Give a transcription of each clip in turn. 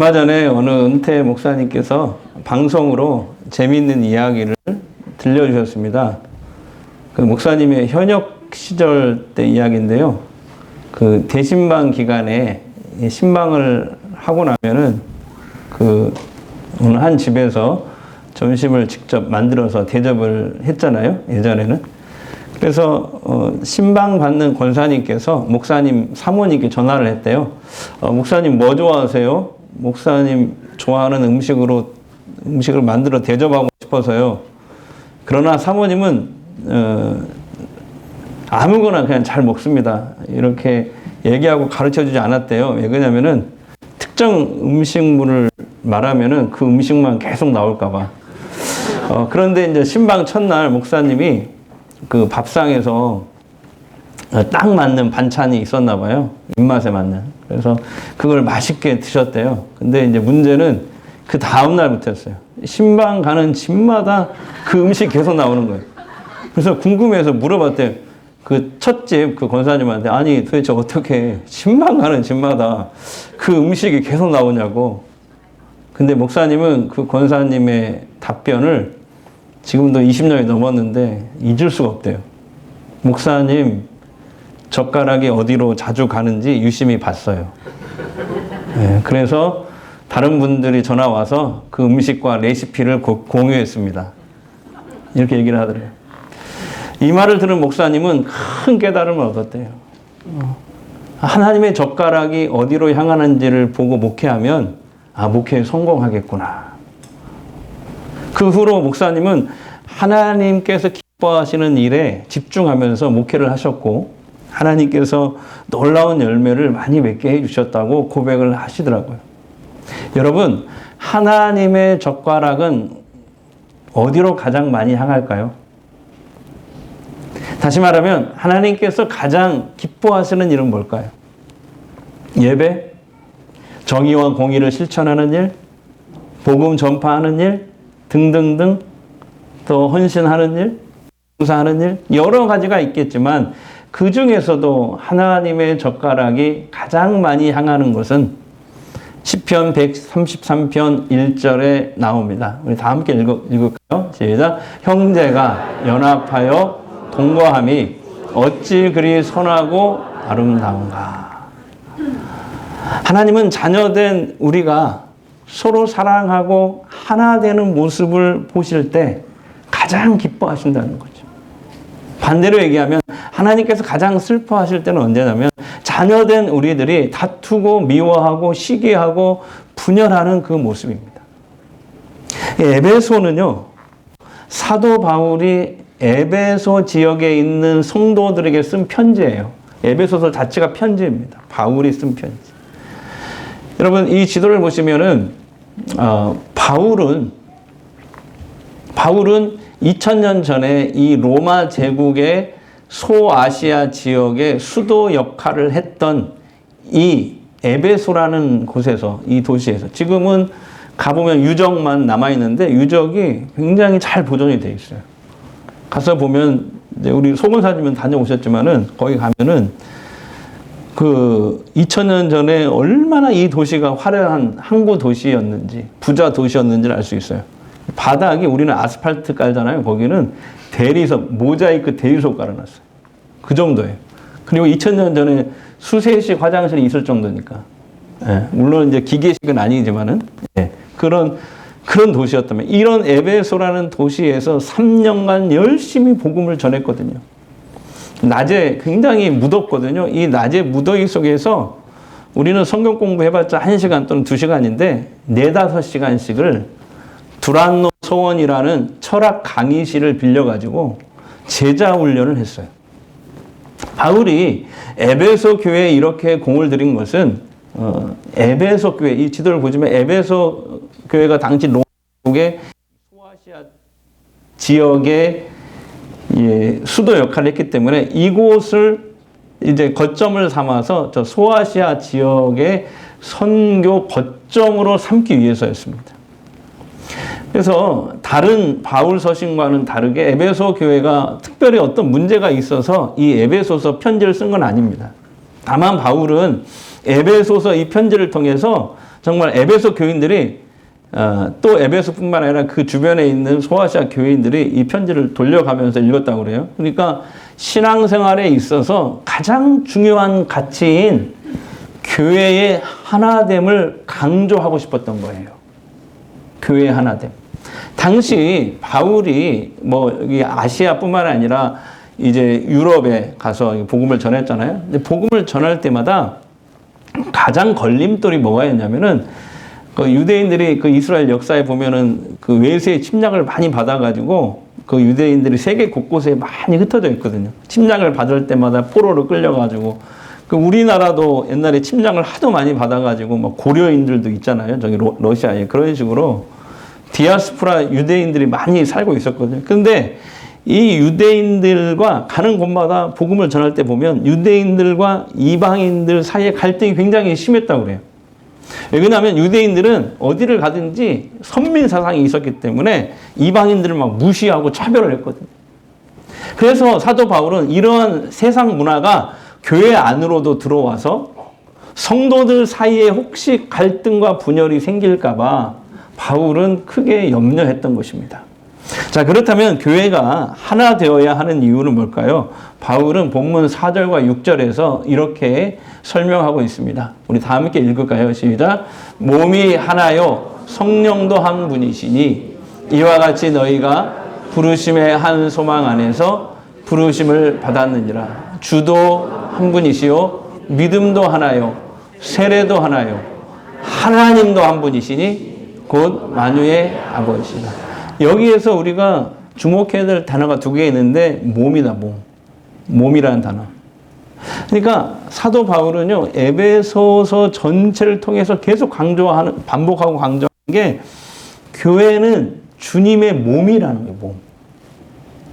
얼마 전에 어느 은퇴 목사님께서 방송으로 재미있는 이야기를 들려주셨습니다. 그 목사님의 현역 시절 때 이야기인데요. 그 대신방 기간에 신방을 하고 나면은 그 어느 한 집에서 점심을 직접 만들어서 대접을 했잖아요. 예전에는. 그래서 신방 받는 권사님께서 목사님 사모님께 전화를 했대요. 목사님 뭐 좋아하세요? 목사님 좋아하는 음식을 만들어 대접하고 싶어서요. 그러나 사모님은 아무거나 그냥 잘 먹습니다. 이렇게 얘기하고 가르쳐주지 않았대요. 왜 그러냐면은 특정 음식물을 말하면은 그 음식만 계속 나올까봐. 그런데 이제 신방 첫날 목사님이 그 밥상에서 딱 맞는 반찬이 있었나 봐요. 입맛에 맞는. 그래서 그걸 맛있게 드셨대요. 근데 이제 문제는 그 다음 날부터였어요. 신방 가는 집마다 그 음식 계속 나오는 거예요. 그래서 궁금해서 물어봤대요. 그 첫 집 그 권사님한테 아니 도대체 어떻게 신방 가는 집마다 그 음식이 계속 나오냐고. 근데 목사님은 그 권사님의 답변을 지금도 20년이 넘었는데 잊을 수가 없대요. 목사님 젓가락이 어디로 자주 가는지 유심히 봤어요. 네, 그래서 다른 분들이 전화 와서 그 음식과 레시피를 공유했습니다. 이렇게 얘기를 하더래요. 이 말을 들은 목사님은 큰 깨달음을 얻었대요. 하나님의 젓가락이 어디로 향하는지를 보고 목회하면 목회에 성공하겠구나. 그 후로 목사님은 하나님께서 기뻐하시는 일에 집중하면서 목회를 하셨고 하나님께서 놀라운 열매를 많이 맺게 해주셨다고 고백을 하시더라고요. 여러분, 하나님의 젓가락은 어디로 가장 많이 향할까요? 다시 말하면 하나님께서 가장 기뻐하시는 일은 뭘까요? 예배? 정의와 공의를 실천하는 일? 복음 전파하는 일? 등등등, 더 헌신하는 일, 봉사하는 일, 여러 가지가 있겠지만 그 중에서도 하나님의 젓가락이 가장 많이 향하는 것은 시편 133편 1절에 나옵니다. 우리 다 함께 읽을까요? 시작. 형제가 연합하여 동거함이 어찌 그리 선하고 아름다운가. 하나님은 자녀된 우리가 서로 사랑하고 하나 되는 모습을 보실 때 가장 기뻐하신다는 거죠. 반대로 얘기하면 하나님께서 가장 슬퍼하실 때는 언제냐면 자녀된 우리들이 다투고 미워하고 시기하고 분열하는 그 모습입니다. 에베소는요, 사도 바울이 에베소 지역에 있는 성도들에게 쓴 편지예요. 에베소서 자체가 편지입니다. 바울이 쓴 편지. 여러분, 이 지도를 보시면은 바울은 2000년 전에 이 로마 제국의 소아시아 지역의 수도 역할을 했던 이 에베소라는 곳에서, 이 도시에서, 지금은 가보면 유적만 남아있는데 유적이 굉장히 잘 보존이 되어 있어요. 가서 보면, 이제 우리 소근사님은 다녀오셨지만은 거기 가면은 그 2000년 전에 얼마나 이 도시가 화려한 항구 도시였는지, 부자 도시였는지를 알 수 있어요. 바닥이, 우리는 아스팔트 깔잖아요. 거기는 대리석, 모자이크 대리석 깔아놨어요. 그 정도예요. 그리고 2000년 전에 수세식 화장실이 있을 정도니까. 예, 물론 이제 기계식은 아니지만은, 예, 그런 도시였다면, 이런 에베소라는 도시에서 3년간 열심히 복음을 전했거든요. 낮에 굉장히 무덥거든요. 이 낮에 무더위 속에서 우리는 성경 공부해봤자 1시간 또는 2시간인데 4-5시간씩을 두란노 소원이라는 철학 강의실을 빌려가지고 제자 훈련을 했어요. 바울이 에베소 교회에 이렇게 공을 들인 것은 에베소 교회, 이 지도를 보시면 에베소 교회가 당시 로마의 소아시아 지역의 수도 역할을 했기 때문에 이곳을 이제 거점을 삼아서 저 소아시아 지역의 선교 거점으로 삼기 위해서였습니다. 그래서 다른 바울 서신과는 다르게 에베소 교회가 특별히 어떤 문제가 있어서 이 에베소서 편지를 쓴 건 아닙니다. 다만 바울은 에베소서 이 편지를 통해서 정말 에베소 교인들이 또 에베소뿐만 아니라 그 주변에 있는 소아시아 교인들이 이 편지를 돌려가면서 읽었다고 그래요. 그러니까 신앙생활에 있어서 가장 중요한 가치인 교회의 하나됨을 강조하고 싶었던 거예요. 교회의 하나됨. 당시 바울이 뭐 여기 아시아뿐만 아니라 이제 유럽에 가서 복음을 전했잖아요. 근데 복음을 전할 때마다 가장 걸림돌이 뭐가 있냐면은 그 유대인들이 그 이스라엘 역사에 보면은 그 외세의 침략을 많이 받아가지고 그 유대인들이 세계 곳곳에 많이 흩어져 있거든요. 침략을 받을 때마다 포로로 끌려가지고 그 우리나라도 옛날에 침략을 하도 많이 받아가지고 막 고려인들도 있잖아요. 저기 러시아에 그런 식으로 디아스포라 유대인들이 많이 살고 있었거든요. 근데 이 유대인들과 가는 곳마다 복음을 전할 때 보면 유대인들과 이방인들 사이의 갈등이 굉장히 심했다고 그래요. 왜냐하면 유대인들은 어디를 가든지 선민 사상이 있었기 때문에 이방인들을 막 무시하고 차별을 했거든요. 그래서 사도 바울은 이러한 세상 문화가 교회 안으로도 들어와서 성도들 사이에 혹시 갈등과 분열이 생길까 봐 바울은 크게 염려했던 것입니다. 자, 그렇다면 교회가 하나 되어야 하는 이유는 뭘까요? 바울은 본문 4절과 6절에서 이렇게 설명하고 있습니다. 우리 다 함께 읽을까요? 시작. 몸이 하나요 성령도 한 분이시니 이와 같이 너희가 부르심의 한 소망 안에서 부르심을 받았느니라. 주도 한 분이시요 믿음도 하나요 세례도 하나요 하나님도 한 분이시니 곧 만유의 아버지시다. 여기에서 우리가 주목해야 될 단어가 두 개 있는데 몸이다. 몸이라는 단어. 그러니까 사도 바울은요 에베소서 전체를 통해서 계속 반복하고 강조하는 게 교회는 주님의 몸이라는 거예요.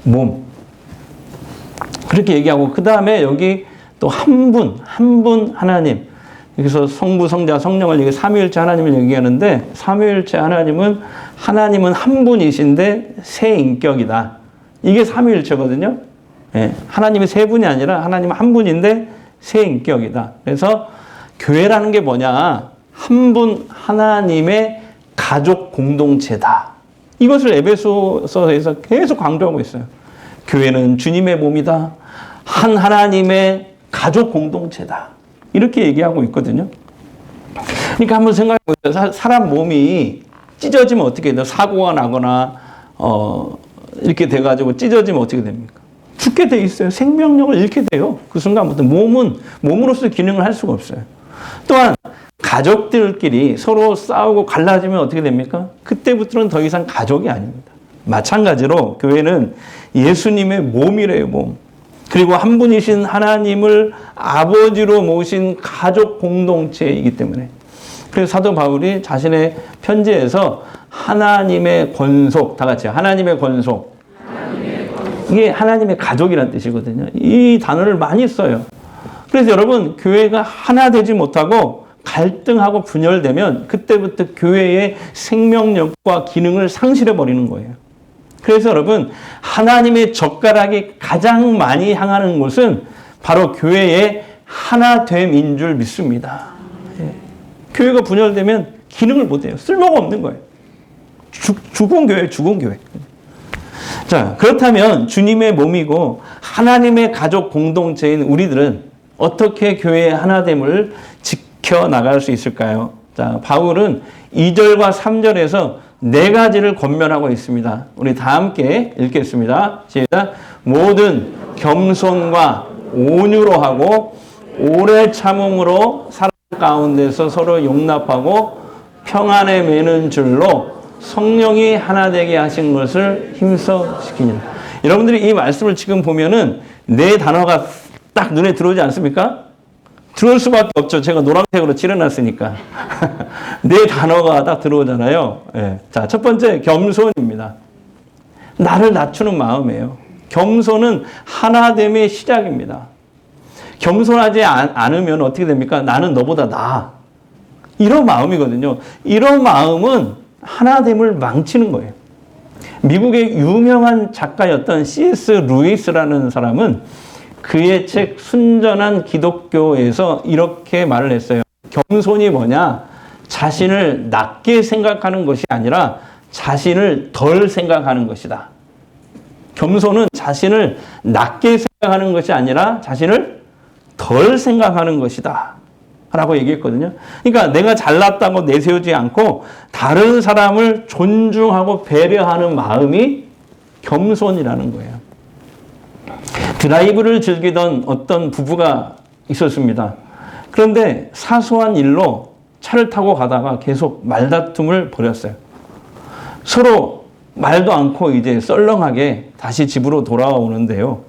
몸. 그렇게 얘기하고 그 다음에 여기 또 한 분 하나님. 여기서 성부, 성자, 성령을 얘기 삼위일체 하나님을 얘기하는데 삼위일체 하나님은 한 분이신데 세 인격이다. 이게 삼위일체거든요. 예, 하나님이 세 분이 아니라 하나님은 한 분인데 세 인격이다. 그래서 교회라는 게 뭐냐? 한 분 하나님의 가족 공동체다. 이것을 에베소서에서 계속 강조하고 있어요. 교회는 주님의 몸이다. 한 하나님의 가족 공동체다. 이렇게 얘기하고 있거든요. 그러니까 한번 생각해 보세요. 사람 몸이 찢어지면 어떻게 돼요? 사고가 나거나 이렇게 돼가지고 찢어지면 어떻게 됩니까? 죽게 돼 있어요. 생명력을 잃게 돼요. 그 순간부터 몸으로서 기능을 할 수가 없어요. 또한 가족들끼리 서로 싸우고 갈라지면 어떻게 됩니까? 그때부터는 더 이상 가족이 아닙니다. 마찬가지로 교회는 예수님의 몸이래요. 몸. 그리고 한 분이신 하나님을 아버지로 모신 가족 공동체이기 때문에. 그래서 사도 바울이 자신의 편지에서 하나님의 권속, 다 같이 하나님의 권속. 이게 하나님의 가족이라는 뜻이거든요. 이 단어를 많이 써요. 그래서 여러분 교회가 하나 되지 못하고 갈등하고 분열되면 그때부터 교회의 생명력과 기능을 상실해 버리는 거예요. 그래서 여러분 하나님의 젓가락이 가장 많이 향하는 곳은 바로 교회의 하나됨인 줄 믿습니다. 예. 교회가 분열되면 기능을 못해요. 쓸모가 없는 거예요. 죽은 교회. 자, 그렇다면 주님의 몸이고 하나님의 가족 공동체인 우리들은 어떻게 교회의 하나됨을 지켜나갈 수 있을까요? 자, 바울은 2절과 3절에서 네 가지를 권면하고 있습니다. 우리 다 함께 읽겠습니다. 시작. 모든 겸손과 온유로 하고 오래 참음으로 사람 가운데서 서로 용납하고 평안에 매는 줄로 성령이 하나 되게 하신 것을 힘써 지키니라. 여러분들이 이 말씀을 지금 보면은 네 단어가 딱 눈에 들어오지 않습니까? 들어올 수밖에 없죠. 제가 노란색으로 칠해놨으니까. 네 단어가 딱 들어오잖아요. 네. 자, 첫 번째 겸손입니다. 나를 낮추는 마음이에요. 겸손은 하나됨의 시작입니다. 겸손하지 않으면 어떻게 됩니까? 나는 너보다 나아. 이런 마음이거든요. 이런 마음은 하나됨을 망치는 거예요. 미국의 유명한 작가였던 C.S. 루이스라는 사람은 그의 책 순전한 기독교에서 이렇게 말을 했어요. 겸손이 뭐냐? 자신을 낮게 생각하는 것이 아니라 자신을 덜 생각하는 것이다. 겸손은 자신을 낮게 생각하는 것이 아니라 자신을 덜 생각하는 것이다. 라고 얘기했거든요. 그러니까 내가 잘났다고 내세우지 않고 다른 사람을 존중하고 배려하는 마음이 겸손이라는 거예요. 드라이브를 즐기던 어떤 부부가 있었습니다. 그런데 사소한 일로 차를 타고 가다가 계속 말다툼을 벌였어요. 서로 말도 않고 이제 썰렁하게 다시 집으로 돌아오는데요.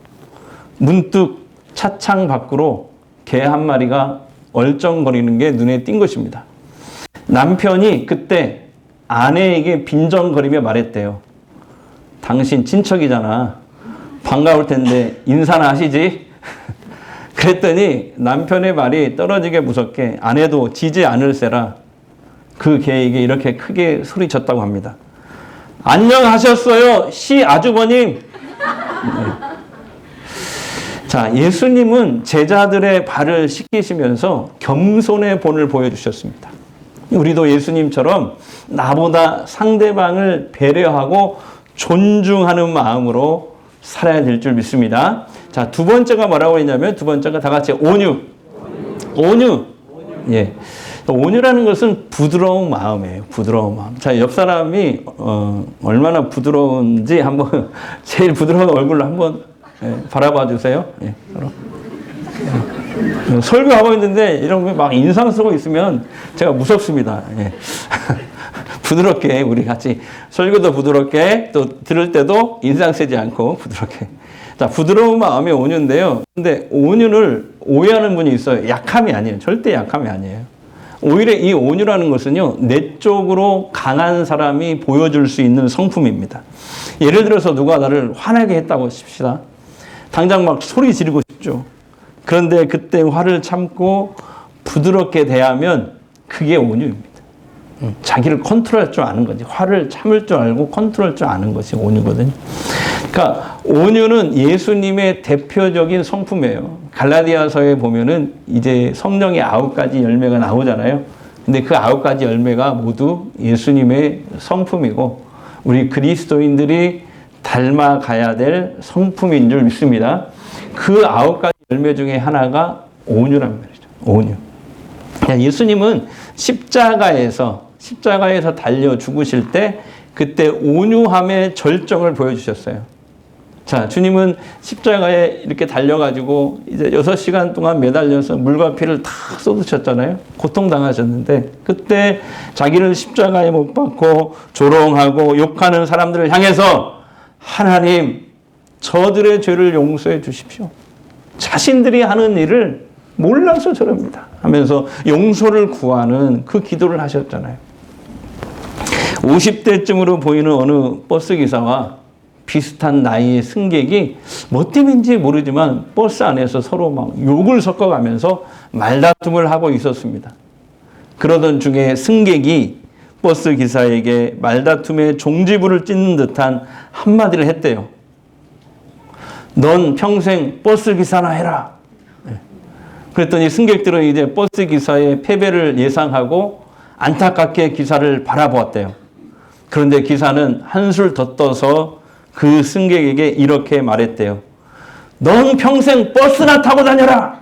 문득 차창 밖으로 개 한 마리가 얼쩡거리는 게 눈에 띈 것입니다. 남편이 그때 아내에게 빈정거리며 말했대요. 당신 친척이잖아. 반가울 텐데 인사나 하시지? 그랬더니 남편의 말이 떨어지게 무섭게 아내도 지지 않을세라 그 개에게 이렇게 크게 소리쳤다고 합니다. 안녕하셨어요, 시 아주버님. 자, 예수님은 제자들의 발을 씻기시면서 겸손의 본을 보여주셨습니다. 우리도 예수님처럼 나보다 상대방을 배려하고 존중하는 마음으로 살아야 될 줄 믿습니다. 자, 두 번째가 뭐라고 했냐면, 두 번째가 다 같이 온유. 예. 온유라는 것은 부드러운 마음이에요. 부드러운 마음. 자, 옆 사람이, 얼마나 부드러운지 한번, 제일 부드러운 얼굴로 한번, 바라봐 주세요. 예, 설교하고 있는데 이런 거 막 인상 쓰고 있으면 제가 무섭습니다. 예. 부드럽게 우리 같이 설교도 부드럽게 또 들을 때도 인상 쓰지 않고 부드럽게. 자, 부드러운 마음이 온유인데요. 근데 온유를 오해하는 분이 있어요. 약함이 아니에요. 절대 약함이 아니에요. 오히려 이 온유라는 것은요, 내적으로 강한 사람이 보여줄 수 있는 성품입니다. 예를 들어서 누가 나를 화나게 했다고 칩시다. 당장 막 소리 지르고 싶죠. 그런데 그때 화를 참고 부드럽게 대하면 그게 온유입니다. 자기를 컨트롤할 줄 아는 거지. 화를 참을 줄 알고 컨트롤할 줄 아는 것이 온유거든요. 그러니까 온유는 예수님의 대표적인 성품이에요. 갈라디아서에 보면은 이제 성령의 9가지 열매가 나오잖아요. 근데 그 9가지 열매가 모두 예수님의 성품이고 우리 그리스도인들이 닮아가야 될 성품인 줄 믿습니다. 그 9가지 열매 중에 하나가 온유란 말이죠. 온유. 예수님은 십자가에서 달려 죽으실 때 그때 온유함의 절정을 보여주셨어요. 자, 주님은 십자가에 이렇게 달려가지고 이제 6시간 동안 매달려서 물과 피를 다 쏟으셨잖아요. 고통당하셨는데 그때 자기를 십자가에 못 박고 조롱하고 욕하는 사람들을 향해서 하나님, 저들의 죄를 용서해 주십시오. 자신들이 하는 일을 몰라서 저럽니다 하면서 용서를 구하는 그 기도를 하셨잖아요. 50대쯤으로 보이는 어느 버스기사와 비슷한 나이의 승객이 뭐 때문인지 모르지만 버스 안에서 서로 막 욕을 섞어가면서 말다툼을 하고 있었습니다. 그러던 중에 승객이 버스 기사에게 말다툼의 종지부를 찢는 듯한 한마디를 했대요. 넌 평생 버스 기사나 해라. 그랬더니 승객들은 이제 버스 기사의 패배를 예상하고 안타깝게 기사를 바라보았대요. 그런데 기사는 한술 더 떠서 그 승객에게 이렇게 말했대요. 넌 평생 버스나 타고 다녀라.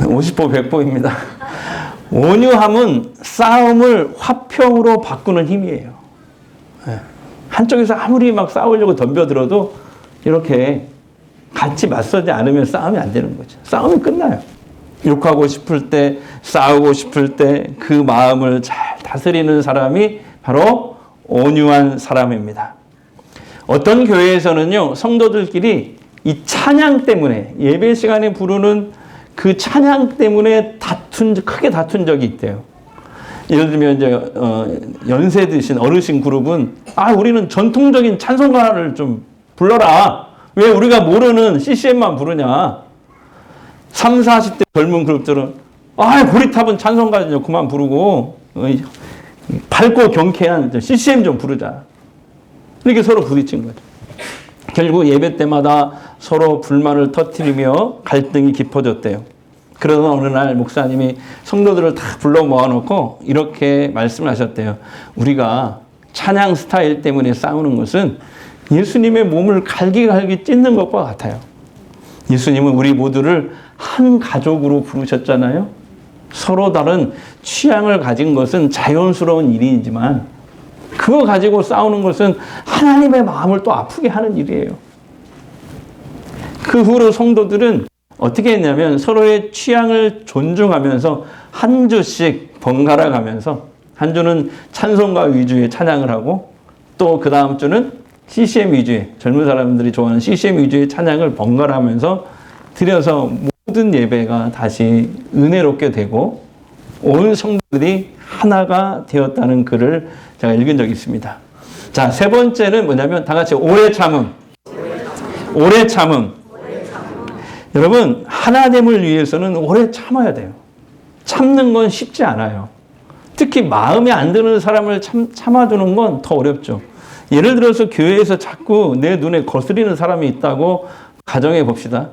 50보 100보입니다. 온유함은 싸움을 화평으로 바꾸는 힘이에요. 한쪽에서 아무리 막 싸우려고 덤벼들어도 이렇게 같이 맞서지 않으면 싸움이 안 되는 거죠. 싸움이 끝나요. 욕하고 싶을 때, 싸우고 싶을 때 그 마음을 잘 다스리는 사람이 바로 온유한 사람입니다. 어떤 교회에서는요, 성도들끼리 이 찬양 때문에, 예배 시간에 부르는 그 찬양 때문에 크게 다툰 적이 있대요. 예를 들면 이제 연세 드신 어르신 그룹은 우리는 전통적인 찬송가를 좀 불러라. 왜 우리가 모르는 CCM만 부르냐. 30, 40대 젊은 그룹들은 고리탑은 찬송가 좀 그만 부르고 밝고 경쾌한 CCM 좀 부르자. 이렇게 서로 부딪힌 거죠. 결국 예배 때마다 서로 불만을 터뜨리며 갈등이 깊어졌대요. 그러던 어느 날 목사님이 성도들을 다 불러 모아놓고 이렇게 말씀을 하셨대요. 우리가 찬양 스타일 때문에 싸우는 것은 예수님의 몸을 갈기갈기 찢는 것과 같아요. 예수님은 우리 모두를 한 가족으로 부르셨잖아요. 서로 다른 취향을 가진 것은 자연스러운 일이지만 그거 가지고 싸우는 것은 하나님의 마음을 또 아프게 하는 일이에요. 그 후로 성도들은 어떻게 했냐면 서로의 취향을 존중하면서 한 주씩 번갈아 가면서 한 주는 찬송가 위주의 찬양을 하고 또 그 다음 주는 CCM 위주의 젊은 사람들이 좋아하는 CCM 위주의 찬양을 번갈아 하면서 드려서 모든 예배가 다시 은혜롭게 되고 온 성도들이 하나가 되었다는 글을 제가 읽은 적이 있습니다. 자, 세 번째는 뭐냐면 다 같이 오래 참음. 오래 참음. 여러분, 하나됨을 위해서는 오래 참아야 돼요. 참는 건 쉽지 않아요. 특히 마음에 안 드는 사람을 참아두는 건 더 어렵죠. 예를 들어서 교회에서 자꾸 내 눈에 거스리는 사람이 있다고 가정해 봅시다.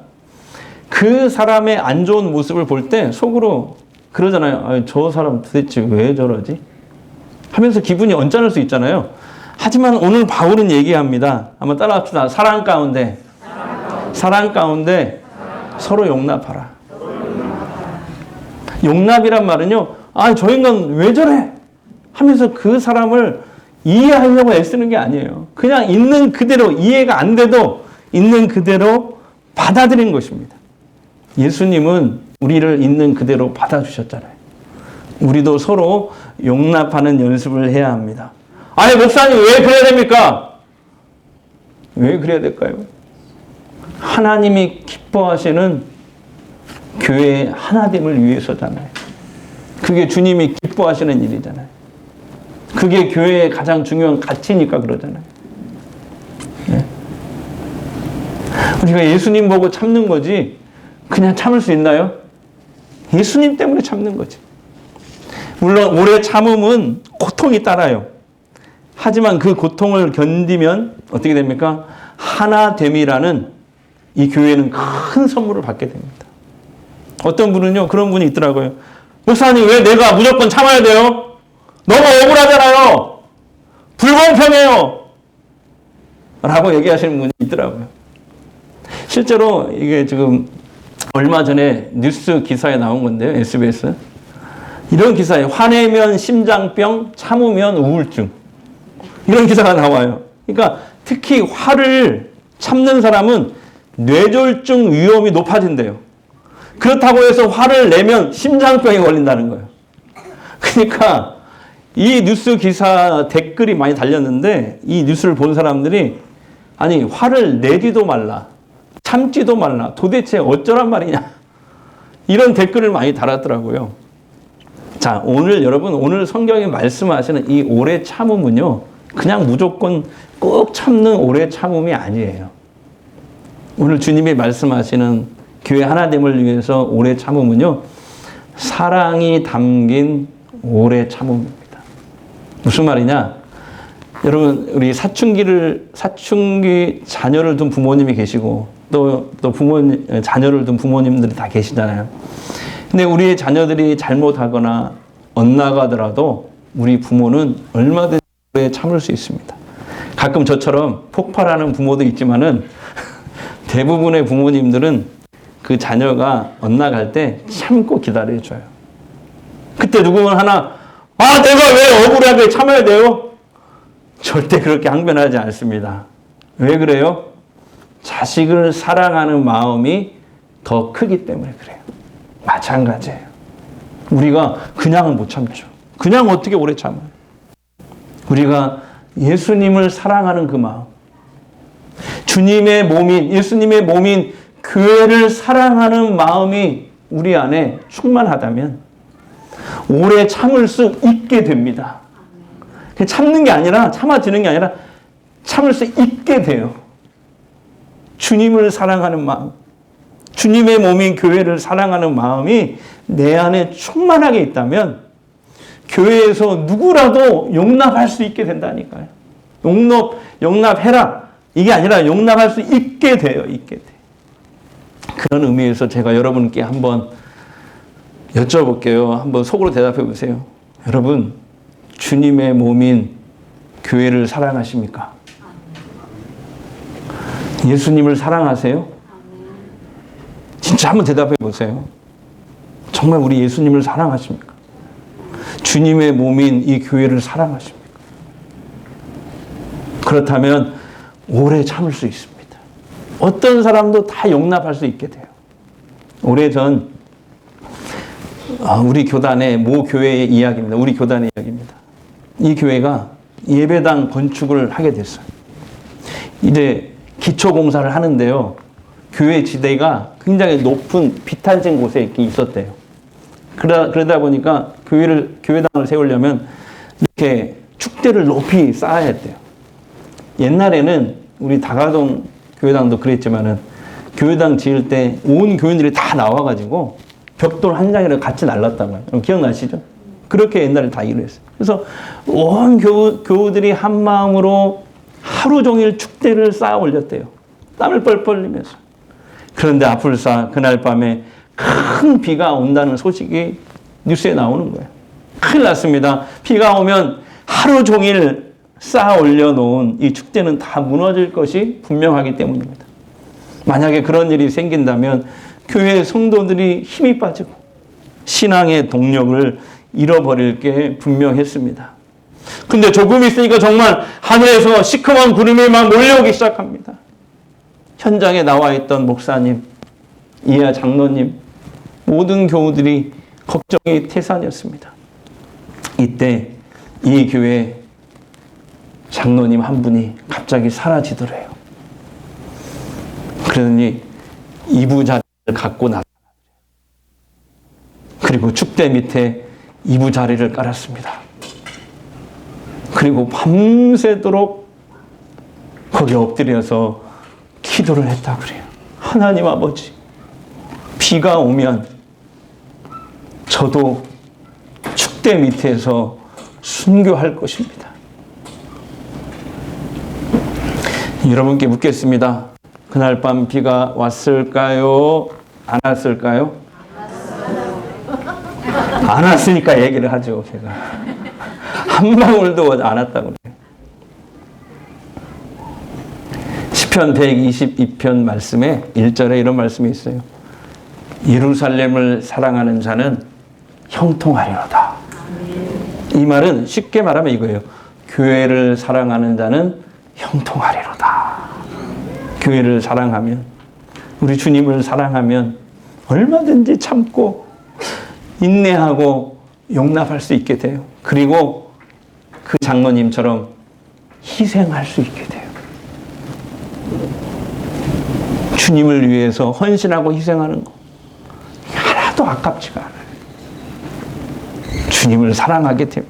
그 사람의 안 좋은 모습을 볼 때 속으로 그러잖아요. 저 사람 도대체 왜 저러지? 하면서 기분이 언짢을 수 있잖아요. 하지만 오늘 바울은 얘기합니다. 한번 따라합시다. 사랑 가운데 서로 용납하라. 용납이란 말은요. 저 인간 왜 저래? 하면서 그 사람을 이해하려고 애쓰는 게 아니에요. 그냥 있는 그대로 이해가 안 돼도 있는 그대로 받아들인 것입니다. 예수님은 우리를 있는 그대로 받아주셨잖아요. 우리도 서로 용납하는 연습을 해야 합니다. 아니, 목사님 왜 그래야 됩니까? 왜 그래야 될까요? 하나님이 기뻐하시는 교회의 하나됨을 위해서잖아요. 그게 주님이 기뻐하시는 일이잖아요. 그게 교회의 가장 중요한 가치니까 그러잖아요. 네. 우리가 예수님 보고 참는 거지 그냥 참을 수 있나요? 예수님 때문에 참는 거지. 물론 오래 참음은 고통이 따라요. 하지만 그 고통을 견디면 어떻게 됩니까? 하나됨이라는 이 교회는 큰 선물을 받게 됩니다. 어떤 분은요, 그런 분이 있더라고요. 목사님, 왜 내가 무조건 참아야 돼요? 너무 억울하잖아요. 불공평해요. 라고 얘기하시는 분이 있더라고요. 실제로 이게 지금 얼마 전에 뉴스 기사에 나온 건데요. SBS. 이런 기사에 화내면 심장병, 참으면 우울증. 이런 기사가 나와요. 그러니까 특히 화를 참는 사람은 뇌졸중 위험이 높아진대요. 그렇다고 해서 화를 내면 심장병에 걸린다는 거예요. 그러니까 이 뉴스 기사 댓글이 많이 달렸는데 이 뉴스를 본 사람들이 아니, 화를 내지도 말라. 참지도 말라. 도대체 어쩌란 말이냐. 이런 댓글을 많이 달았더라고요. 자, 오늘 성경이 말씀하시는 이 오래 참음은요, 그냥 무조건 꼭 참는 오래 참음이 아니에요. 오늘 주님이 말씀하시는 교회 하나됨을 위해서 오래 참음은요, 사랑이 담긴 오래 참음입니다. 무슨 말이냐? 여러분, 우리 사춘기 자녀를 둔 부모님이 계시고 또 자녀를 둔 부모님들이 다 계시잖아요. 근데 우리의 자녀들이 잘못하거나 엇나가더라도 우리 부모는 얼마든지 오래 참을 수 있습니다. 가끔 저처럼 폭발하는 부모도 있지만은 대부분의 부모님들은 그 자녀가 엇나갈 때 참고 기다려줘요. 그때 누구는 하나, 내가 왜 억울하게 참아야 돼요? 절대 그렇게 항변하지 않습니다. 왜 그래요? 자식을 사랑하는 마음이 더 크기 때문에 그래요. 마찬가지예요. 우리가 그냥은 못 참죠. 그냥 어떻게 오래 참아요? 우리가 예수님을 사랑하는 그 마음, 예수님의 몸인 교회를 사랑하는 마음이 우리 안에 충만하다면 오래 참을 수 있게 됩니다. 참는 게 아니라, 참아지는 게 아니라 참을 수 있게 돼요. 주님을 사랑하는 마음, 주님의 몸인 교회를 사랑하는 마음이 내 안에 충만하게 있다면 용납할 수 있게 된다니까요. 용납해라. 이게 아니라 용납할 수 있게 돼요. 있게 돼. 그런 의미에서 제가 여러분께 한번 여쭤볼게요. 한번 속으로 대답해 보세요. 여러분, 주님의 몸인 교회를 사랑하십니까? 예수님을 사랑하세요? 진짜 한번 대답해 보세요. 정말 우리 예수님을 사랑하십니까? 주님의 몸인 이 교회를 사랑하십니까? 그렇다면 오래 참을 수 있습니다. 어떤 사람도 다 용납할 수 있게 돼요. 오래전 우리 교단의 모 교회의 이야기입니다. 우리 교단의 이야기입니다. 이 교회가 예배당 건축을 하게 됐어요. 이제 기초공사를 하는데요. 교회 지대가 굉장히 높은 비탄진 곳에 이렇게 있었대요. 그러다 보니까 교회당을 세우려면 이렇게 축대를 높이 쌓아야 했대요. 옛날에는 우리 다가동 교회당도 그랬지만은 교회당 지을 때 온 교인들이 다 나와가지고 벽돌 한 장이라도 같이 날랐다고요. 기억나시죠? 그렇게 옛날에 다 일을 했어요. 그래서 온 교우들이 한 마음으로 하루 종일 축대를 쌓아 올렸대요. 땀을 뻘뻘 흘리면서. 그런데 아플싸 그날 밤에 큰 비가 온다는 소식이 뉴스에 나오는 거예요. 큰일 났습니다. 비가 오면 하루 종일 쌓아 올려놓은 이 축대는 다 무너질 것이 분명하기 때문입니다. 만약에 그런 일이 생긴다면 교회 성도들이 힘이 빠지고 신앙의 동력을 잃어버릴 게 분명했습니다. 근데 조금 있으니까 정말 하늘에서 시커먼 구름이 막 몰려오기 시작합니다. 현장에 나와 있던 목사님, 이하 장로님, 모든 교우들이 걱정이 태산이었습니다. 이때 이 교회 장로님 한 분이 갑자기 사라지더래요. 그러더니 이부자리를 갖고 나타났어요. 그리고 축대 밑에 이부자리를 깔았습니다. 그리고 밤새도록 거기 엎드려서 기도를 했다 그래요. 하나님 아버지, 비가 오면 저도 축대 밑에서 순교할 것입니다. 여러분께 묻겠습니다. 그날 밤 비가 왔을까요? 안 왔을까요? 안 왔으니까 얘기를 하죠, 제가. 한 방울도 안 왔다고 그래요. 시편 122편 말씀에 1절에 이런 말씀이 있어요. 예루살렘을 사랑하는 자는 형통하리로다. 이 말은 쉽게 말하면 이거예요. 교회를 사랑하는 자는 형통하리로다. 교회를 사랑하면, 우리 주님을 사랑하면 얼마든지 참고 인내하고 용납할 수 있게 돼요. 그리고 그 장로님처럼 희생할 수 있게 돼요. 주님을 위해서 헌신하고 희생하는 거 하나도 아깝지가 않아요. 주님을 사랑하게 되면,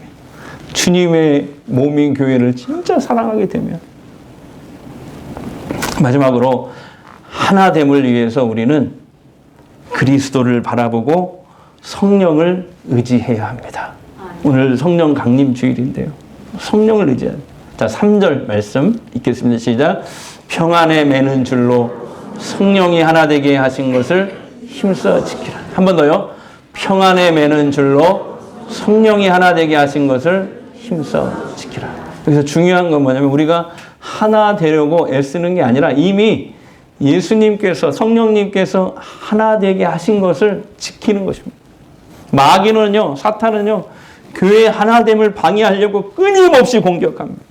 주님의 몸인 교회를 진짜 사랑하게 되면, 마지막으로 하나됨을 위해서 우리는 그리스도를 바라보고 성령을 의지해야 합니다. 오늘 성령 강림 주일인데요. 성령을 의지해야 합니다. 자, 3절 말씀 읽겠습니다. 시작. 평안에 매는 줄로 성령이 하나 되게 하신 것을 힘써 지키라. 한 번 더요. 평안에 매는 줄로 성령이 하나 되게 하신 것을 힘써 지키라. 여기서 중요한 건 뭐냐면 우리가 하나 되려고 애쓰는 게 아니라 이미 예수님께서, 성령님께서 하나 되게 하신 것을 지키는 것입니다. 마귀는요, 사탄은요, 교회의 하나됨을 방해하려고 끊임없이 공격합니다.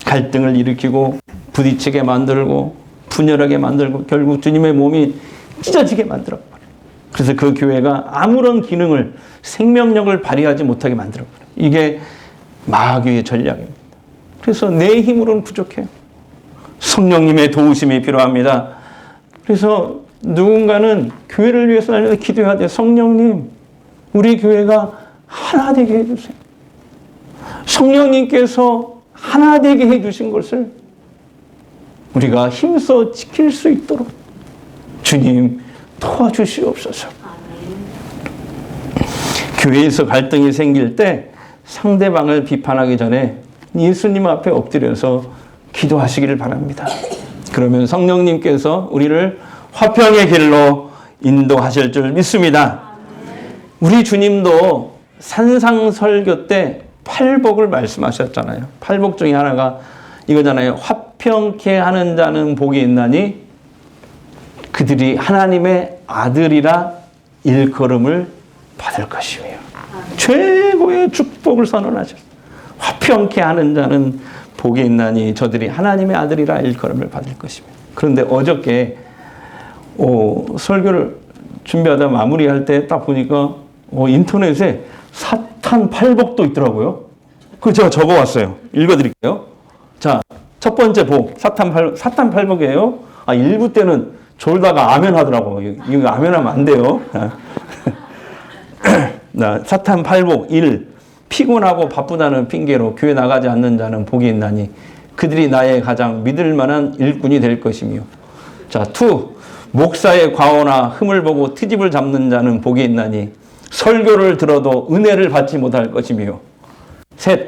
갈등을 일으키고 부딪히게 만들고 분열하게 만들고 결국 주님의 몸이 찢어지게 만들어버려요. 그래서 그 교회가 아무런 기능을, 생명력을 발휘하지 못하게 만들어버려요. 이게 마귀의 전략입니다. 그래서 내 힘으로는 부족해요. 성령님의 도우심이 필요합니다. 그래서 누군가는 교회를 위해서 기도해야 돼요. 성령님, 우리 교회가 하나 되게 해주세요. 성령님께서 하나 되게 해주신 것을 우리가 힘써 지킬 수 있도록 주님 도와주시옵소서. 교회에서 갈등이 생길 때 상대방을 비판하기 전에 예수님 앞에 엎드려서 기도하시기를 바랍니다. 그러면 성령님께서 우리를 화평의 길로 인도하실 줄 믿습니다. 우리 주님도 산상설교 때 팔복을 말씀하셨잖아요. 팔복 중에 하나가 이거잖아요. 화평케 하는 자는 복이 있나니 그들이 하나님의 아들이라 일컬음을 받을 것이며, 최고의 축복을 선언하셨어요. 화평케 하는 자는 복이 있나니 저들이 하나님의 아들이라 일컬음을 받을 것이며. 그런데 어저께 설교를 준비하다 마무리할 때 딱 보니까 인터넷에 사탄 팔복도 있더라고요. 그거 제가 적어왔어요. 읽어드릴게요. 자, 첫 번째 복, 사탄 팔복이에요. 일부 때는 졸다가 아멘 하더라고요. 이거 아멘 하면 안 돼요. 사탄 팔복 1. 피곤하고 바쁘다는 핑계로 교회 나가지 않는 자는 복이 있나니 그들이 나의 가장 믿을 만한 일꾼이 될 것이며. 자, 2. 목사의 과오나 흠을 보고 트집을 잡는 자는 복이 있나니 설교를 들어도 은혜를 받지 못할 것이며. 3.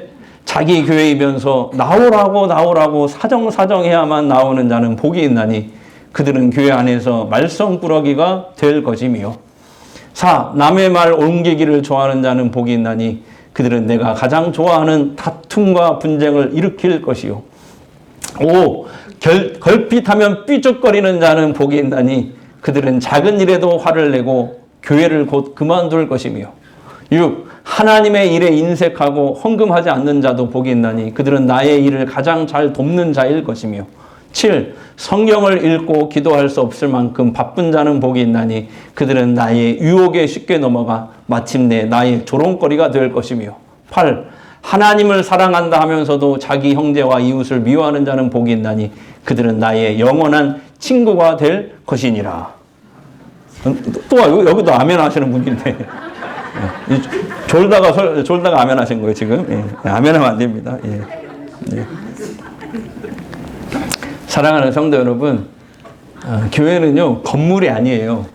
자기 교회이면서 나오라고 사정해야만 나오는 자는 복이 있나니 그들은 교회 안에서 말썽꾸러기가 될 것이며. 4. 남의 말 옮기기를 좋아하는 자는 복이 있나니 그들은 내가 가장 좋아하는 다툼과 분쟁을 일으킬 것이요. 5. 걸핏하면 삐죽거리는 자는 복이 있나니 그들은 작은 일에도 화를 내고 교회를 곧 그만둘 것이며. 6. 하나님의 일에 인색하고 헌금하지 않는 자도 복이 있나니 그들은 나의 일을 가장 잘 돕는 자일 것이며. 7. 성경을 읽고 기도할 수 없을 만큼 바쁜 자는 복이 있나니 그들은 나의 유혹에 쉽게 넘어가 마침내 나의 조롱거리가 될 것이며. 8. 하나님을 사랑한다 하면서도 자기 형제와 이웃을 미워하는 자는 복이 있나니 그들은 나의 영원한 친구가 될 것이니라. 또 여기도 아멘 하시는 분인데 졸다가 아멘 하신 거예요 지금. 아멘 하면 안 됩니다. 사랑하는 성도 여러분, 교회는요 건물이 아니에요.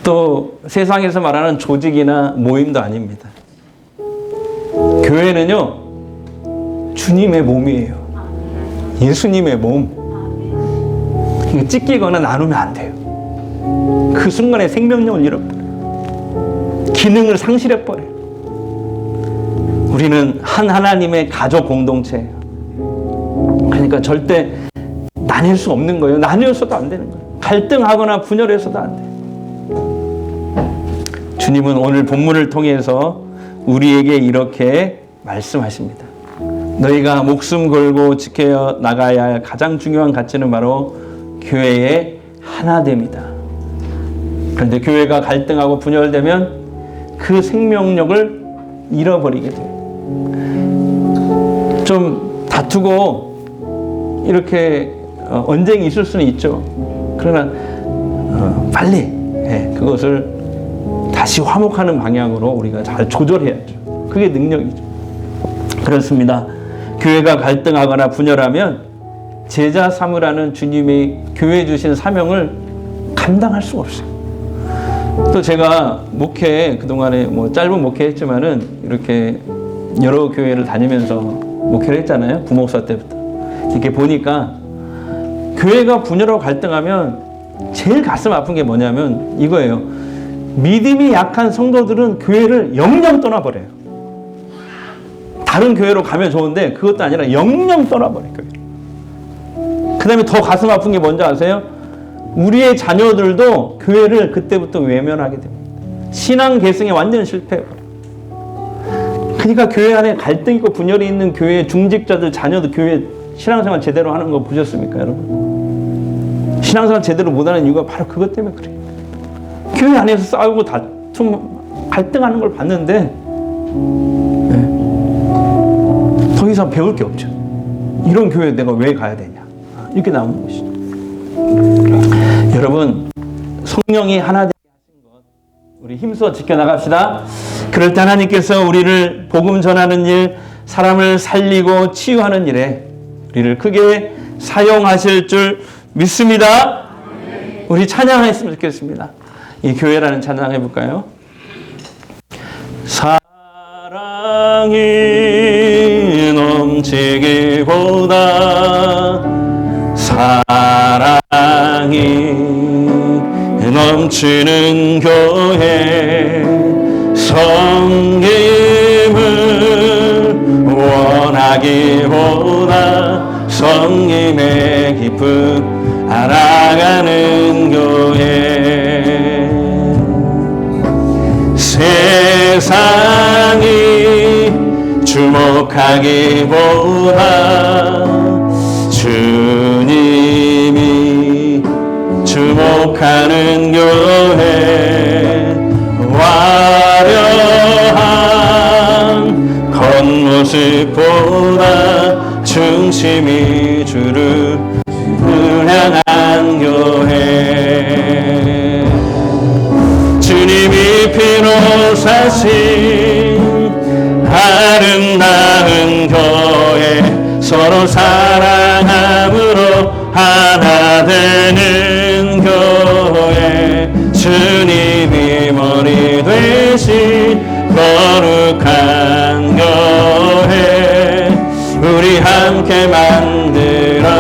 또 세상에서 말하는 조직이나 모임도 아닙니다. 교회는요 주님의 몸이에요. 예수님의 몸. 찢기거나 나누면 안 돼요. 그 순간에 생명력을 잃어버려요. 기능을 상실해버려요. 우리는 한 하나님의 가족 공동체예요. 그러니까 절대 나뉠 수 없는 거예요. 나뉘어서도 안 되는 거예요. 갈등하거나 분열해서도 안 돼요. 주님은 오늘 본문을 통해서 우리에게 이렇게 말씀하십니다. 너희가 목숨 걸고 지켜 나가야 할 가장 중요한 가치는 바로 교회의 하나됨이다. 그런데 교회가 갈등하고 분열되면 그 생명력을 잃어버리게 돼요. 좀 다투고 이렇게 언쟁이 있을 수는 있죠. 그러나 빨리 그것을 다시 화목하는 방향으로 우리가 잘 조절해야죠. 그게 능력이죠. 그렇습니다. 교회가 갈등하거나 분열하면 제자 삼으라는 주님이 교회에 주신 사명을 감당할 수가 없어요. 또 제가 목회 그동안에 짧은 목회했지만은 이렇게 여러 교회를 다니면서 목회를 했잖아요. 부목사 때부터. 이렇게 보니까 교회가 분열하고 갈등하면 제일 가슴 아픈 게 뭐냐면 이거예요. 믿음이 약한 성도들은 교회를 영영 떠나버려요. 다른 교회로 가면 좋은데 그것도 아니라 영영 떠나버려요. 그 다음에 더 가슴 아픈 게 뭔지 아세요? 우리의 자녀들도 교회를 그때부터 외면하게 됩니다. 신앙 계승에 완전 실패해요. 그러니까 교회 안에 갈등 있고 분열이 있는 교회 중직자들 자녀도 교회 신앙생활 제대로 하는 거 보셨습니까, 여러분? 신앙생활 제대로 못하는 이유가 바로 그것 때문에 그래요. 교회 안에서 싸우고 다툼, 갈등하는 걸 봤는데 더 이상 배울 게 없죠. 이런 교회에 내가 왜 가야 되냐, 이렇게 나오는 것이죠. 여러분, 성령이 하나 되게 하신 것 우리 힘써 지켜나갑시다. 그럴 때 하나님께서 우리를 복음 전하는 일, 사람을 살리고 치유하는 일에 우리를 크게 사용하실 줄 믿습니다. 우리 찬양했으면 좋겠습니다. 이 교회라는 찬양 해볼까요? 사랑이 넘치기보다 넘치는 교회 성김을 원하기보다 성김의 기쁨 알아가는 교회 세상이 주목하기보다 주님이 주목하는 교회 화려한 겉모습보다 중심이 주를 향한 교회 주님이 피로 사신 아름다운 교회 서로 사랑함으로 하나 되는 교회 주님이 머리 되신 거룩한 교회 우리 함께 만들어가요.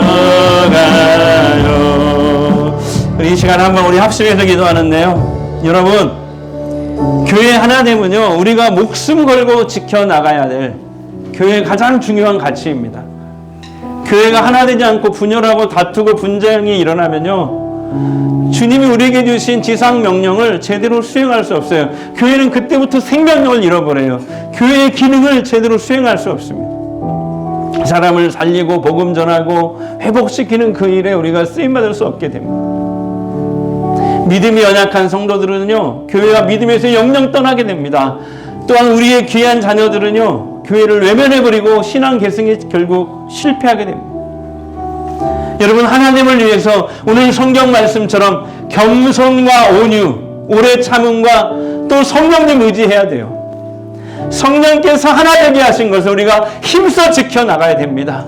이 시간 한번 우리 합심해서 기도하는데요. 여러분 교회 하나 되면요 우리가 목숨 걸고 지켜나가야 될 교회의 가장 중요한 가치입니다. 교회가 하나 되지 않고 분열하고 다투고 분쟁이 일어나면요 주님이 우리에게 주신 지상 명령을 제대로 수행할 수 없어요. 교회는 그때부터 생명력을 잃어버려요. 교회의 기능을 제대로 수행할 수 없습니다. 사람을 살리고 복음 전하고 회복시키는 그 일에 우리가 쓰임받을 수 없게 됩니다. 믿음이 연약한 성도들은요 교회와 믿음에서 영영 떠나게 됩니다. 또한 우리의 귀한 자녀들은요 교회를 외면해버리고 신앙 계승에 결국 실패하게 됩니다. 여러분 하나님을 위해서 오늘 성경 말씀처럼 겸손과 온유, 오래 참음과 또 성령님 의지해야 돼요. 성령께서 하나 되게 하신 것을 우리가 힘써 지켜나가야 됩니다.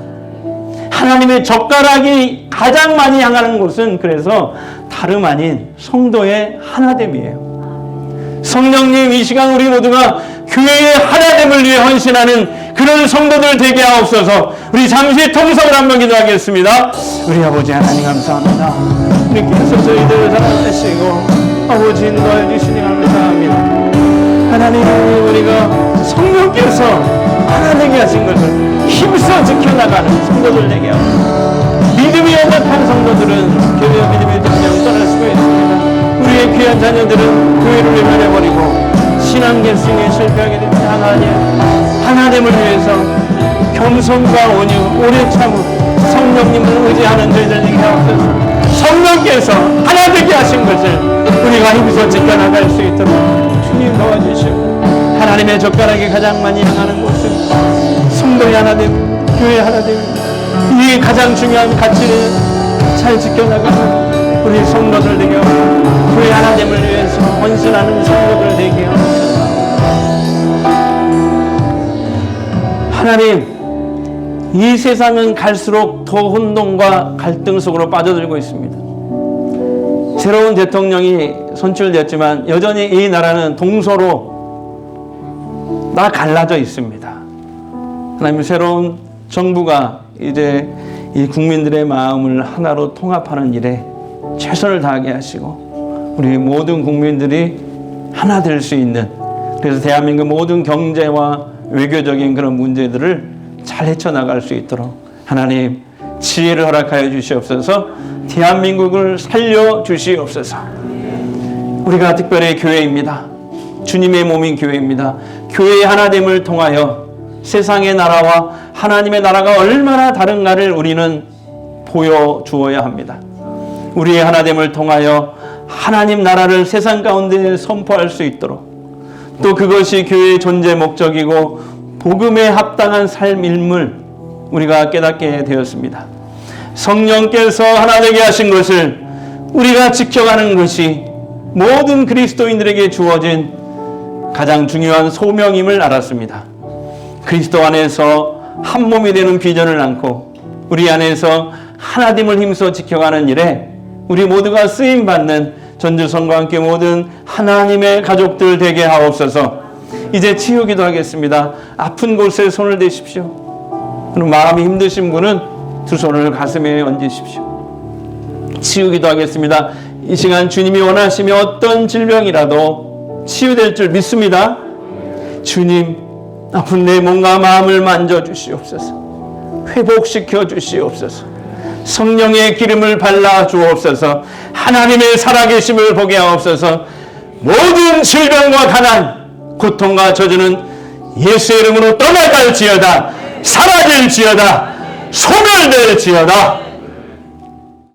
하나님의 젓가락이 가장 많이 향하는 곳은 그래서 다름 아닌 성도의 하나됨이에요. 성령님 이 시간 우리 모두가 교회의 하나됨을 위해 헌신하는 그런 성도들 되게 하옵소서. 우리 잠시 통성을 한번 기도하겠습니다. 우리 아버지 하나님 감사합니다. 주님께서 저희들을 사랑하시고 아버지 인도해 주시니 감사합니다. 하나님 우리가 성령께서 하나 되게 하신 것을 힘써 지켜나가는 성도들 되게 하옵소서. 믿음이 연약한 성도들은 교회와 믿음의 동력 떠날 수가 있습니다. 우리의 귀한 자녀들은 교회를 외면해버리고 신앙 계승에 실패하게 됩니다. 하나님 하나님을 위해서 겸손과 온유 오래 참음 성령님을 의지하는 저희들 되게 하옵소서. 성령께서 하나 되게 하신 것을 우리가 힘써 지켜나갈 수 있도록 주님 도와주시고 하나님의 젓가락이 가장 많이 향하는 곳은 성도의 하나됨 교회 하나됨입니다. 이 가장 중요한 가치를 잘 지켜나가는 우리 성도들 되게 하옵소서. 교회 하나됨을 위해서 헌신하는 성도들 되게 하옵소서. 하나님 이 세상은 갈수록 더 혼돈과 갈등 속으로 빠져들고 있습니다. 새로운 대통령이 선출됐지만 여전히 이 나라는 동서로 다 갈라져 있습니다. 하나님 새로운 정부가 이제 이 국민들의 마음을 하나로 통합하는 일에 최선을 다하게 하시고 우리 모든 국민들이 하나 될 수 있는 그래서 대한민국 모든 경제와 외교적인 그런 문제들을 잘 헤쳐나갈 수 있도록 하나님 지혜를 허락하여 주시옵소서. 대한민국을 살려주시옵소서. 우리가 특별히 교회입니다. 주님의 몸인 교회입니다. 교회의 하나됨을 통하여 세상의 나라와 하나님의 나라가 얼마나 다른가를 우리는 보여주어야 합니다. 우리의 하나됨을 통하여 하나님 나라를 세상 가운데 선포할 수 있도록 또 그것이 교회의 존재 목적이고 복음에 합당한 삶임을 우리가 깨닫게 되었습니다. 성령께서 하나 되게 하신 것을 우리가 지켜가는 것이 모든 그리스도인들에게 주어진 가장 중요한 소명임을 알았습니다. 그리스도 안에서 한 몸이 되는 비전을 안고 우리 안에서 하나됨을 힘써 지켜가는 일에 우리 모두가 쓰임받는 전주성과 함께 모든 하나님의 가족들 되게 하옵소서. 이제 치유기도 하겠습니다. 아픈 곳에 손을 대십시오. 그럼 마음이 힘드신 분은 두 손을 가슴에 얹으십시오. 치유기도 하겠습니다. 이 시간 주님이 원하시면 어떤 질병이라도 치유될 줄 믿습니다. 주님, 아픈 내 몸과 마음을 만져주시옵소서. 회복시켜 주시옵소서. 성령의 기름을 발라 주옵소서. 하나님의 살아계심을 보게 하옵소서. 모든 질병과 가난, 고통과 저주는 예수의 이름으로 떠나갈지어다. 사라질지어다. 소멸될지어다.